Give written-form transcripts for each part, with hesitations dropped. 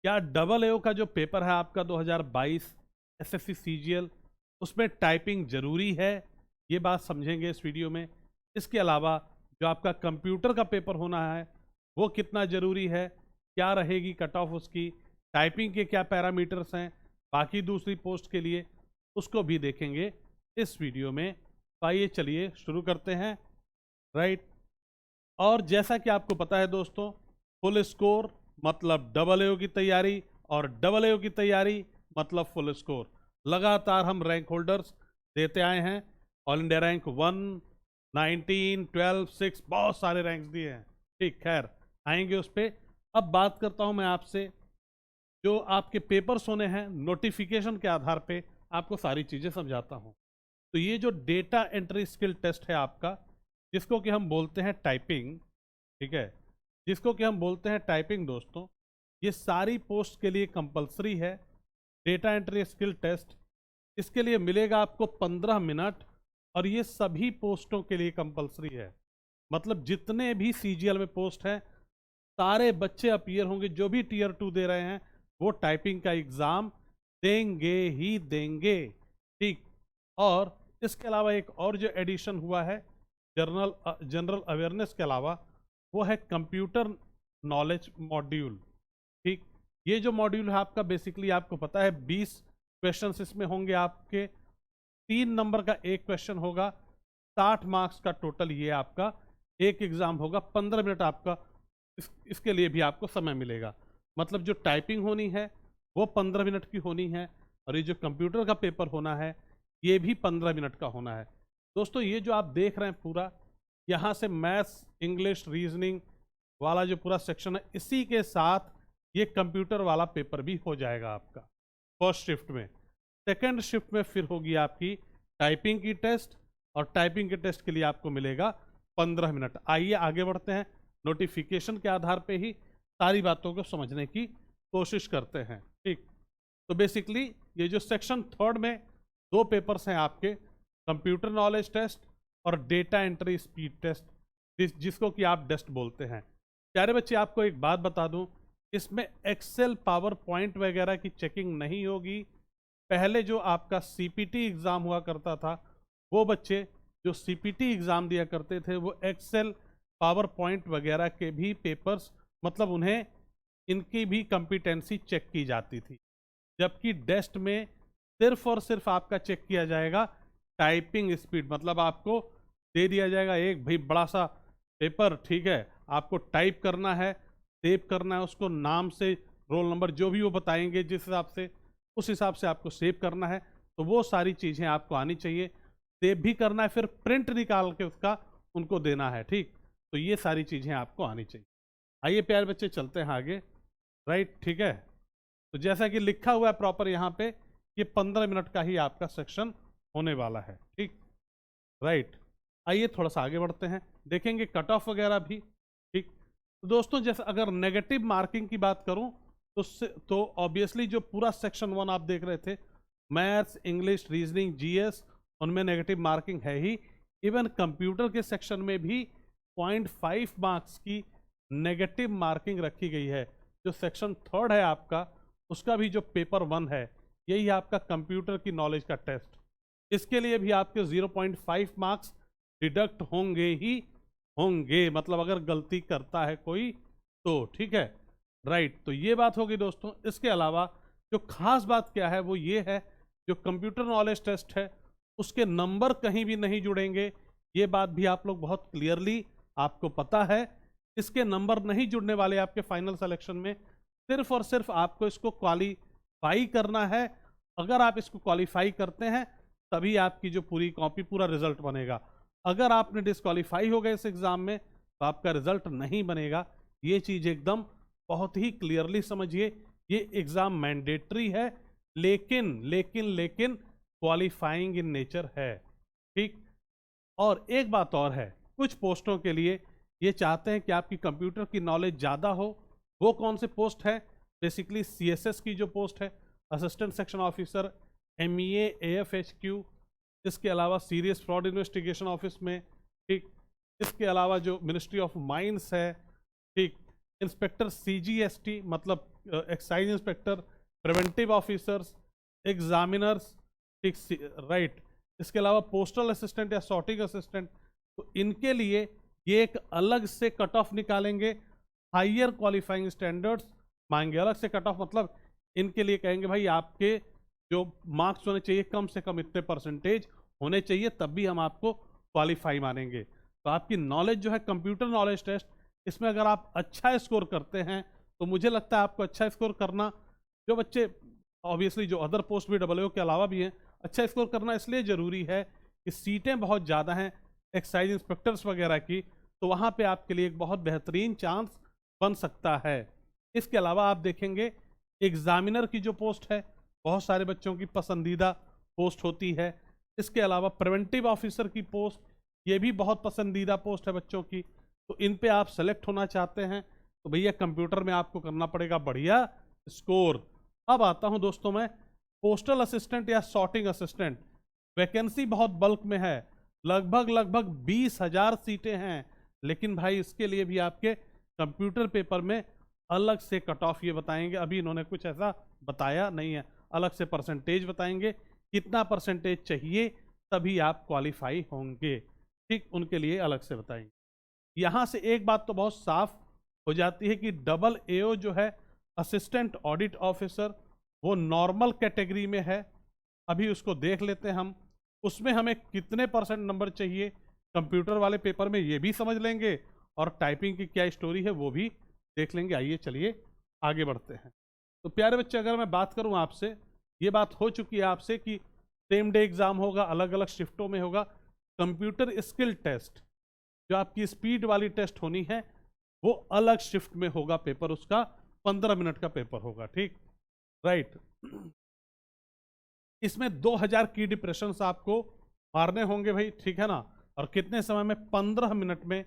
क्या डबल एओ का जो पेपर है आपका 2022 एसएससी सीजीएल, उसमें टाइपिंग जरूरी है? ये बात समझेंगे इस वीडियो में। इसके अलावा जो आपका कंप्यूटर का पेपर होना है वो कितना जरूरी है, क्या रहेगी कट ऑफ उसकी, टाइपिंग के क्या पैरामीटर्स हैं बाकी दूसरी पोस्ट के लिए, उसको भी देखेंगे इस वीडियो में। तो आइए चलिए शुरू करते हैं। राइट, और जैसा कि आपको पता है दोस्तों, फुल स्कोर मतलब डबल एओ की तैयारी, और डबल एओ की तैयारी मतलब फुल स्कोर। लगातार हम रैंक होल्डर्स देते आए हैं। ऑल इंडिया रैंक 1, 19, 12, 6, बहुत सारे रैंक्स दिए हैं। ठीक, खैर आएंगे उस पर। अब बात करता हूं मैं आपसे, जो आपके पेपर्स होने हैं नोटिफिकेशन के आधार पे आपको सारी चीज़ें समझाता हूं। तो ये जो डेटा एंट्री स्किल टेस्ट है आपका, जिसको कि हम बोलते हैं टाइपिंग, ठीक है, जिसको कि हम बोलते हैं टाइपिंग दोस्तों, ये सारी पोस्ट के लिए कंपलसरी है। डेटा एंट्री स्किल टेस्ट, इसके लिए मिलेगा आपको 15 मिनट, और ये सभी पोस्टों के लिए कंपलसरी है। मतलब जितने भी सीजीएल में पोस्ट हैं सारे बच्चे अपीयर होंगे, जो भी टीयर 2 दे रहे हैं वो टाइपिंग का एग्ज़ाम देंगे ही देंगे। ठीक, और इसके अलावा एक और जो एडिशन हुआ है जनरल अवेयरनेस के अलावा, वो है कंप्यूटर नॉलेज मॉड्यूल। ठीक, ये जो मॉड्यूल है आपका, बेसिकली आपको पता है 20 क्वेश्चंस इसमें होंगे आपके। 3 नंबर का एक क्वेश्चन होगा, 60 मार्क्स का टोटल ये आपका एक एग्ज़ाम होगा। 15 मिनट आपका इसके लिए भी आपको समय मिलेगा। मतलब जो टाइपिंग होनी है वो 15 मिनट की होनी है, और ये जो कंप्यूटर का पेपर होना है ये भी 15 मिनट का होना है। दोस्तों ये जो आप देख रहे हैं पूरा, यहाँ से मैथ्स, इंग्लिश, रीजनिंग वाला जो पूरा सेक्शन है, इसी के साथ ये कंप्यूटर वाला पेपर भी हो जाएगा आपका फर्स्ट शिफ्ट में। सेकेंड शिफ्ट में फिर होगी आपकी टाइपिंग की टेस्ट, और टाइपिंग के टेस्ट के लिए आपको मिलेगा 15 मिनट। आइए आगे बढ़ते हैं, नोटिफिकेशन के आधार पे ही सारी बातों को समझने की कोशिश करते हैं। ठीक, तो बेसिकली ये जो सेक्शन थर्ड में 2 पेपर्स हैं आपके, कंप्यूटर नॉलेज टेस्ट और डेटा एंट्री स्पीड टेस्ट, जिसको कि आप डेस्ट बोलते हैं। प्यारे बच्चे, आपको एक बात बता दूं, इसमें एक्सेल, पावर पॉइंट वगैरह की चेकिंग नहीं होगी। पहले जो आपका सीपीटी एग्ज़ाम हुआ करता था, वो बच्चे जो सीपीटी एग्ज़ाम दिया करते थे वो एक्सेल, पावर पॉइंट वगैरह के भी पेपर्स, मतलब उन्हें इनकी भी कंपिटेंसी चेक की जाती थी। जबकि डेस्ट में सिर्फ और सिर्फ आपका चेक किया जाएगा टाइपिंग स्पीड। मतलब आपको दे दिया जाएगा एक भाई बड़ा सा पेपर, ठीक है, आपको टाइप करना है, सेव करना है उसको, नाम से, रोल नंबर जो भी वो बताएंगे जिस हिसाब से, उस हिसाब से आपको सेव करना है। तो वो सारी चीज़ें आपको आनी चाहिए। सेव भी करना है, फिर प्रिंट निकाल के उसका उनको देना है। ठीक, तो ये सारी चीज़ें आपको आनी चाहिए। आइए प्यारे बच्चे चलते हैं आगे। राइट, ठीक है, तो जैसा कि लिखा हुआ है प्रॉपर यहाँ पे, ये 15 मिनट का ही आपका सेक्शन होने वाला है। ठीक, राइट, आइए थोड़ा सा आगे बढ़ते हैं, देखेंगे कट ऑफ वगैरह भी। ठीक, तो दोस्तों जैसे अगर नेगेटिव मार्किंग की बात करूं तो ऑब्वियसली जो पूरा सेक्शन 1 आप देख रहे थे, मैथ्स, इंग्लिश, रीजनिंग, जीएस, उनमें नेगेटिव मार्किंग है ही। इवन कंप्यूटर के सेक्शन में भी 0.5 मार्क्स की नेगेटिव मार्किंग रखी गई है। जो सेक्शन थर्ड है आपका, उसका भी जो पेपर 1 है, यही आपका कंप्यूटर की नॉलेज का टेस्ट, इसके लिए भी आपके 0.5 मार्क्स डिडक्ट होंगे ही होंगे। मतलब अगर गलती करता है कोई तो, ठीक है, राइट। तो ये बात होगी दोस्तों। इसके अलावा जो खास बात क्या है वो ये है, जो कंप्यूटर नॉलेज टेस्ट है उसके नंबर कहीं भी नहीं जुड़ेंगे। ये बात भी आप लोग बहुत क्लियरली आपको पता है। इसके नंबर नहीं जुड़ने वाले आपके फाइनल सिलेक्शन में। सिर्फ और सिर्फ आपको इसको क्वालिफाई करना है। अगर आप इसको क्वालिफाई करते हैं तभी आपकी जो पूरी कॉपी, पूरा रिजल्ट बनेगा। अगर आपने डिस्क्वालीफाई हो गए इस एग्ज़ाम में तो आपका रिजल्ट नहीं बनेगा। ये चीज़ एकदम बहुत ही क्लियरली समझिए। ये एग्ज़ाम मैंडेटरी है, लेकिन लेकिन लेकिन क्वालिफाइंग इन नेचर है। ठीक, और एक बात और है, कुछ पोस्टों के लिए ये चाहते हैं कि आपकी कंप्यूटर की नॉलेज ज़्यादा हो। वो कौन से पोस्ट है? बेसिकली सीएसएस की जो पोस्ट है, असिस्टेंट सेक्शन ऑफिसर, एमईए, एएफएचक्यू, इसके अलावा सीरियस फ्रॉड इन्वेस्टिगेशन ऑफिस में, ठीक, इसके अलावा जो मिनिस्ट्री ऑफ माइंस है, ठीक, इंस्पेक्टर सीजीएसटी मतलब excise inspector, preventive officers, examiners, ठीक, राइट। इसके अलावा पोस्टल असिस्टेंट या सॉर्टिंग असिस्टेंट, तो इनके लिए ये एक अलग से कट ऑफ निकालेंगे, हायर क्वालिफाइंग स्टैंडर्ड्स मांगे। अलग से कट ऑफ मतलब इनके लिए कहेंगे भाई आपके जो मार्क्स होने चाहिए कम से कम इतने परसेंटेज होने चाहिए, तब भी हम आपको क्वालिफाई मानेंगे। तो आपकी नॉलेज जो है कंप्यूटर नॉलेज टेस्ट, इसमें अगर आप अच्छा स्कोर करते हैं तो मुझे लगता है आपको अच्छा स्कोर करना, जो बच्चे ऑब्वियसली जो अदर पोस्ट भी डबल के अलावा भी हैं, अच्छा स्कोर करना इसलिए ज़रूरी है कि सीटें बहुत ज़्यादा हैं एक्साइज इंस्पेक्टर्स वगैरह की, तो वहाँ पे आपके लिए एक बहुत बेहतरीन चांस बन सकता है। इसके अलावा आप देखेंगे एग्जामिनर की जो पोस्ट है बहुत सारे बच्चों की पसंदीदा पोस्ट होती है। इसके अलावा प्रिवेंटिव ऑफिसर की पोस्ट, ये भी बहुत पसंदीदा पोस्ट है बच्चों की। तो इन पे आप सेलेक्ट होना चाहते हैं तो भैया कंप्यूटर में आपको करना पड़ेगा बढ़िया स्कोर। अब आता हूं दोस्तों मैं पोस्टल असिस्टेंट या सॉर्टिंग असिस्टेंट। वैकेंसी बहुत बल्क में है, लगभग 20,000 सीटें हैं, लेकिन भाई इसके लिए भी आपके कंप्यूटर पेपर में अलग से कट ऑफ ये बताएंगे। अभी इन्होंने कुछ ऐसा बताया नहीं है, अलग से परसेंटेज बताएंगे, कितना परसेंटेज चाहिए तभी आप क्वालिफाई होंगे, ठीक, उनके लिए अलग से बताएंगे। यहाँ से एक बात तो बहुत साफ हो जाती है कि डबल एओ जो है असिस्टेंट ऑडिट ऑफिसर, वो नॉर्मल कैटेगरी में है। अभी उसको देख लेते हैं हम, उसमें हमें कितने परसेंट नंबर चाहिए कंप्यूटर वाले पेपर में ये भी समझ लेंगे, और टाइपिंग की क्या स्टोरी है वो भी देख लेंगे। आइए चलिए आगे बढ़ते हैं। तो प्यारे बच्चे, अगर मैं बात करूं आपसे, ये बात हो चुकी है आपसे कि सेम डे एग्जाम होगा, अलग अलग शिफ्टों में होगा। कंप्यूटर स्किल टेस्ट जो आपकी स्पीड वाली टेस्ट होनी है वो अलग शिफ्ट में होगा पेपर, उसका 15 मिनट का पेपर होगा, ठीक, राइट। इसमें 2000 की डिप्रेशंस आपको मारने होंगे भाई, ठीक है ना, और कितने समय में, 15 मिनट में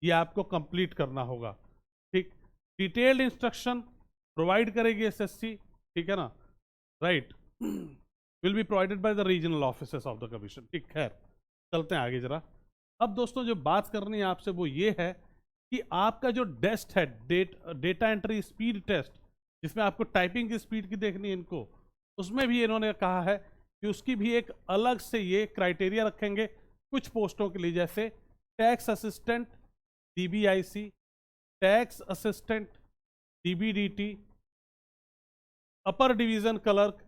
ये आपको कंप्लीट करना होगा, ठीक। डिटेल्ड इंस्ट्रक्शन प्रोवाइड करेगी एसएससी, ठीक है ना, right, will be provided by the regional officers of the commission, ठीक। खैर चलते हैं आगे जरा। अब दोस्तों जो बात करनी है आपसे वो ये है कि आपका जो टेस्ट है डेटा एंट्री स्पीड टेस्ट, जिसमें आपको टाइपिंग की स्पीड की देखनी है इनको, उसमें भी इन्होंने कहा है कि उसकी भी एक अलग से ये क्राइटेरिया रखेंगे कुछ पोस्टों के लिए, जैसे tax assistant DBIC, tax assistant DBDT, upper division clerk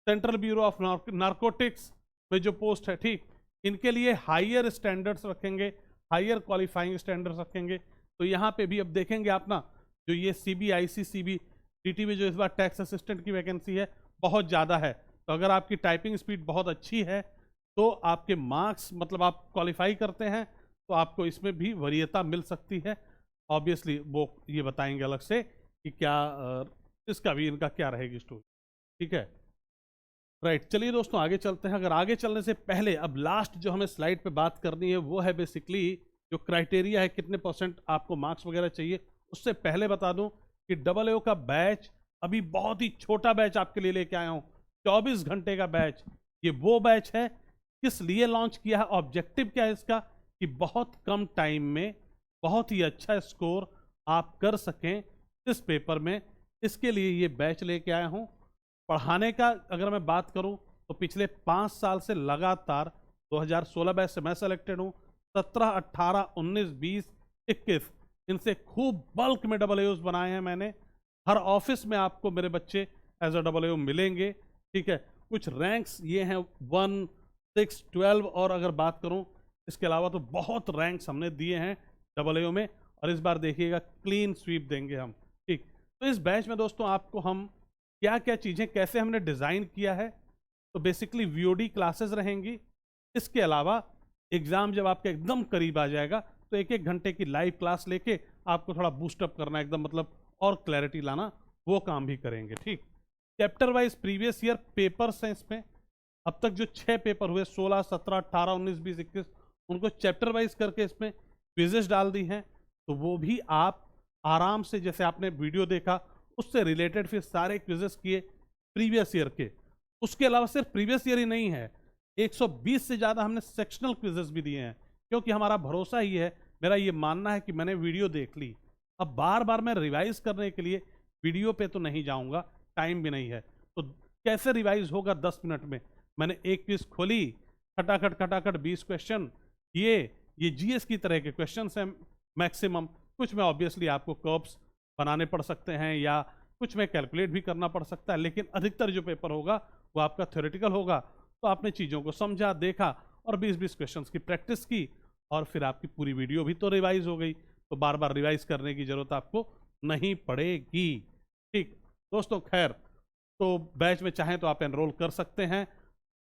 central bureau of narcotics में जो पोस्ट है, ठीक, इनके लिए हायर स्टैंडर्ड्स रखेंगे, हायर क्वालिफाइंग स्टैंडर्ड्स रखेंगे। तो यहाँ पे भी अब देखेंगे आप ना, जो ये CBIC CBDT में जो इस बार टैक्स असिस्टेंट की वैकेंसी है बहुत ज़्यादा है, तो अगर आपकी टाइपिंग स्पीड बहुत अच्छी है तो आपके मार्क्स, मतलब आप क्वालिफाई करते हैं तो आपको इसमें भी वरीयता मिल सकती है। ऑब्वियसली वो ये बताएंगे अलग से कि क्या इसका भी इनका क्या रहेगी स्टोरी, ठीक है, राइट। चलिए दोस्तों आगे चलते हैं। अगर आगे चलने से पहले अब लास्ट जो हमें स्लाइड पे बात करनी है वो है बेसिकली जो क्राइटेरिया है, कितने परसेंट आपको मार्क्स वगैरह चाहिए। उससे पहले बता दूं कि डबल ए का बैच अभी बहुत ही छोटा बैच आपके लिए लेके आया हूँ, 24 घंटे का बैच। ये वो बैच है, किस लिए लॉन्च किया है, ऑब्जेक्टिव क्या है इसका, कि बहुत कम टाइम में बहुत ही अच्छा स्कोर आप कर सकें इस पेपर में। इसके लिए ये बैच लेके आया हूँ। पढ़ाने का अगर मैं बात करूं तो पिछले 5 साल से लगातार 2016 बैच से मैं सेलेक्टेड हूं, 17, 18, 19, 20, 21 इनसे खूब बल्क में डबल एओज बनाए हैं मैंने। हर ऑफिस में आपको मेरे बच्चे एज अ डबल एओ मिलेंगे, ठीक है। कुछ रैंक्स ये हैं 1, 6, 12, और अगर बात करूं इसके अलावा तो बहुत रैंक्स हमने दिए हैं डबल एओ में, और इस बार देखिएगा क्लीन स्वीप देंगे हम, ठीक। तो इस बैच में दोस्तों आपको हम क्या क्या चीज़ें, कैसे हमने डिज़ाइन किया है, तो बेसिकली VOD क्लासेस रहेंगी। इसके अलावा एग्ज़ाम जब आपके एकदम करीब आ जाएगा तो 1-1 घंटे की लाइव क्लास लेके आपको थोड़ा बूस्टअप करना, एकदम मतलब और क्लैरिटी लाना, वो काम भी करेंगे, ठीक। Chapter wise previous year papers हैं इसमें। अब तक जो 6 पेपर हुए 16, 17, 18, 19, 20, 21 उनको चैप्टर वाइज करके इसमें क्विजेस डाल दी हैं, तो वो भी आप आराम से, जैसे आपने वीडियो देखा उससे रिलेटेड फिर सारे क्विजेस किए प्रीवियस ईयर के। उसके अलावा सिर्फ प्रीवियस ईयर ही नहीं है, 120 से ज़्यादा हमने सेक्शनल क्विजेस भी दिए हैं, क्योंकि हमारा भरोसा ही है, मेरा ये मानना है कि मैंने वीडियो देख ली, अब बार बार मैं रिवाइज करने के लिए वीडियो पे तो नहीं जाऊंगा, टाइम भी नहीं है। तो कैसे रिवाइज होगा 10 मिनट में? मैंने एक क्विज खोली, खटाखट खटाखट 20 क्वेश्चन, ये जीएस की तरह के क्वेश्चन हैं मैक्सिमम। कुछ में ऑब्वियसली आपको कर्व्स बनाने पड़ सकते हैं या कुछ में कैलकुलेट भी करना पड़ सकता है, लेकिन अधिकतर जो पेपर होगा वो आपका थ्योरेटिकल होगा। तो आपने चीज़ों को समझा, देखा और 20-20 क्वेश्चंस की प्रैक्टिस की, और फिर आपकी पूरी वीडियो भी तो रिवाइज हो गई। तो बार बार रिवाइज करने की जरूरत आपको नहीं पड़ेगी। ठीक दोस्तों, खैर तो बैच में चाहें तो आप एनरोल कर सकते हैं।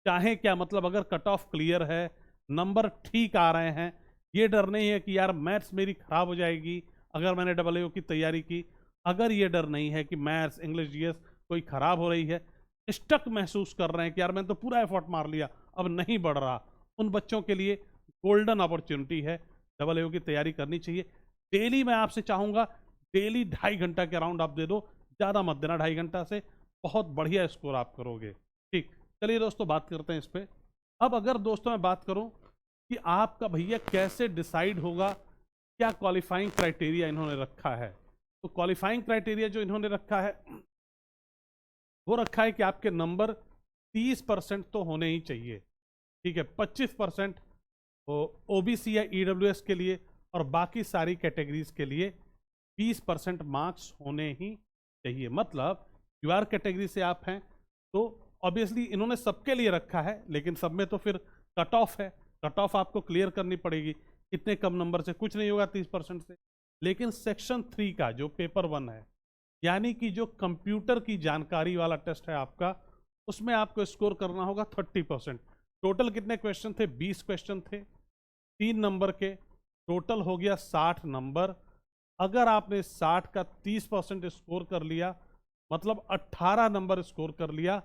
चाहे क्या मतलब, अगर कट ऑफ क्लियर है, नंबर ठीक आ रहे हैं, ये डर नहीं है कि यार मैथ्स मेरी खराब हो जाएगी अगर मैंने AAO की तैयारी की, अगर ये डर नहीं है कि मैथ्स इंग्लिश जीएस कोई खराब हो रही है, स्टक महसूस कर रहे हैं कि यार मैंने तो पूरा एफर्ट मार लिया अब नहीं बढ़ रहा, उन बच्चों के लिए गोल्डन अपॉर्चुनिटी है, AAO की तैयारी करनी चाहिए। डेली मैं आपसे चाहूँगा, डेली 2.5 घंटा के अराउंड आप दे दो, ज़्यादा मत देना, 2.5 घंटा से बहुत बढ़िया स्कोर आप करोगे। ठीक, चलिए दोस्तों बात करते हैं इस पर। अब अगर दोस्तों मैं बात करूं कि आपका भैया कैसे डिसाइड होगा, क्या क्वालिफाइंग क्राइटेरिया इन्होंने रखा है, तो क्वालिफाइंग क्राइटेरिया जो इन्होंने रखा है वो रखा है कि आपके नंबर 30% तो होने ही चाहिए। ठीक है, 25% ओबीसी या ईडब्ल्यूएस के लिए और बाकी सारी कैटेगरीज के लिए 20% मार्क्स होने ही चाहिए। मतलब यूआर कैटेगरी से आप हैं तो ऑब्वियसली इन्होंने सबके लिए रखा है, लेकिन सब में तो फिर कट ऑफ है, कट ऑफ आपको क्लियर करनी पड़ेगी। इतने कम नंबर से कुछ नहीं होगा 30% से। लेकिन सेक्शन 3 का जो पेपर 1 है, यानी कि जो कंप्यूटर की जानकारी वाला टेस्ट है आपका, उसमें आपको स्कोर करना होगा 30%। टोटल कितने क्वेश्चन थे? 20 क्वेश्चन थे, 3 नंबर के, टोटल हो गया 60 नंबर। अगर आपने 60 का 30% स्कोर कर लिया, मतलब 18 नंबर स्कोर कर लिया,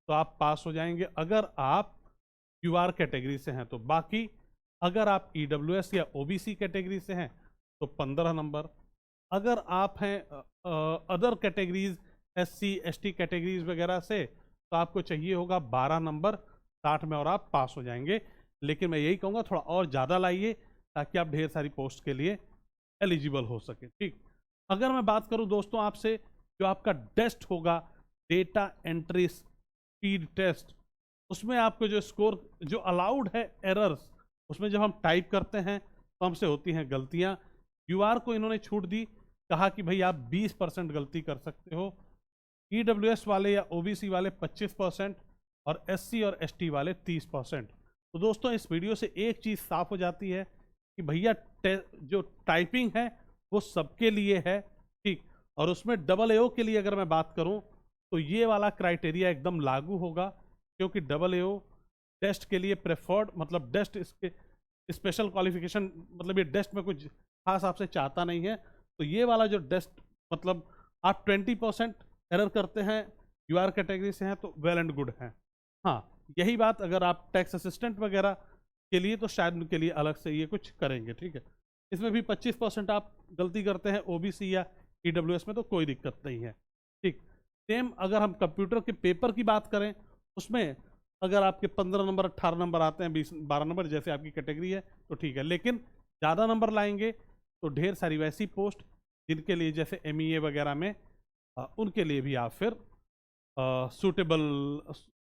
तो आप पास हो जाएंगे अगर आप यूआर कैटेगरी से हैं। तो बाकी अगर आप ईडब्ल्यूएस या ओबीसी कैटेगरी से हैं तो 15 नंबर, अगर आप हैं other categories SC ST categories वगैरह से, तो आपको चाहिए होगा 12 नंबर 60 में और आप पास हो जाएंगे। लेकिन मैं यही कहूँगा थोड़ा और ज़्यादा लाइए ताकि आप ढेर सारी पोस्ट के लिए एलिजिबल हो सके। ठीक, अगर मैं बात करूँ दोस्तों आपसे, जो आपका टेस्ट होगा डेटा एंट्री स्पीड टेस्ट, उसमें आपको जो स्कोर जो अलाउड है एरर्स, उसमें जब हम टाइप करते हैं तो हमसे होती हैं गलतियां। यूआर को इन्होंने छूट दी, कहा कि भाई आप 20% गलती कर सकते हो, ईडब्ल्यूएस वाले या ओबीसी वाले 25% और एससी और एसटी वाले 30%। तो दोस्तों इस वीडियो से एक चीज़ साफ हो जाती है कि भैया जो टाइपिंग है वो सबके लिए है। ठीक, और उसमें AAO के लिए अगर मैं बात करूं तो ये वाला क्राइटेरिया एकदम लागू होगा, क्योंकि AAO टेस्ट के लिए प्रेफर्ड, मतलब टेस्ट इसके स्पेशल क्वालिफिकेशन, मतलब ये टेस्ट में कुछ खास आपसे चाहता नहीं है। तो ये वाला जो टेस्ट, मतलब आप 20% एरर करते हैं, यूआर कैटेगरी से हैं, तो वेल एंड गुड है। हाँ, यही बात अगर आप टैक्स असिस्टेंट वगैरह के लिए, तो शायद उनके लिए अलग से ये कुछ करेंगे। ठीक है, इसमें भी 25% आप गलती करते हैं ओबीसी या ईडब्ल्यूएस में, तो कोई दिक्कत नहीं है। ठीक, सेम अगर हम कंप्यूटर के पेपर की बात करें, उसमें अगर आपके 15 नंबर 18 नंबर आते हैं, 20-12 नंबर जैसे आपकी कैटेगरी है, तो ठीक है। लेकिन ज़्यादा नंबर लाएंगे तो ढेर सारी वैसी पोस्ट जिनके लिए जैसे MEA वगैरह में उनके लिए भी आप फिर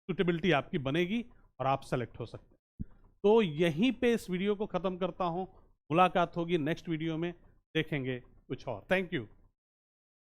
सूटेबिलिटी आपकी बनेगी और आप सेलेक्ट हो सकते हैं। तो यहीं पे इस वीडियो को ख़त्म करता हूँ, मुलाकात होगी नेक्स्ट वीडियो में, देखेंगे कुछ और। Thank you.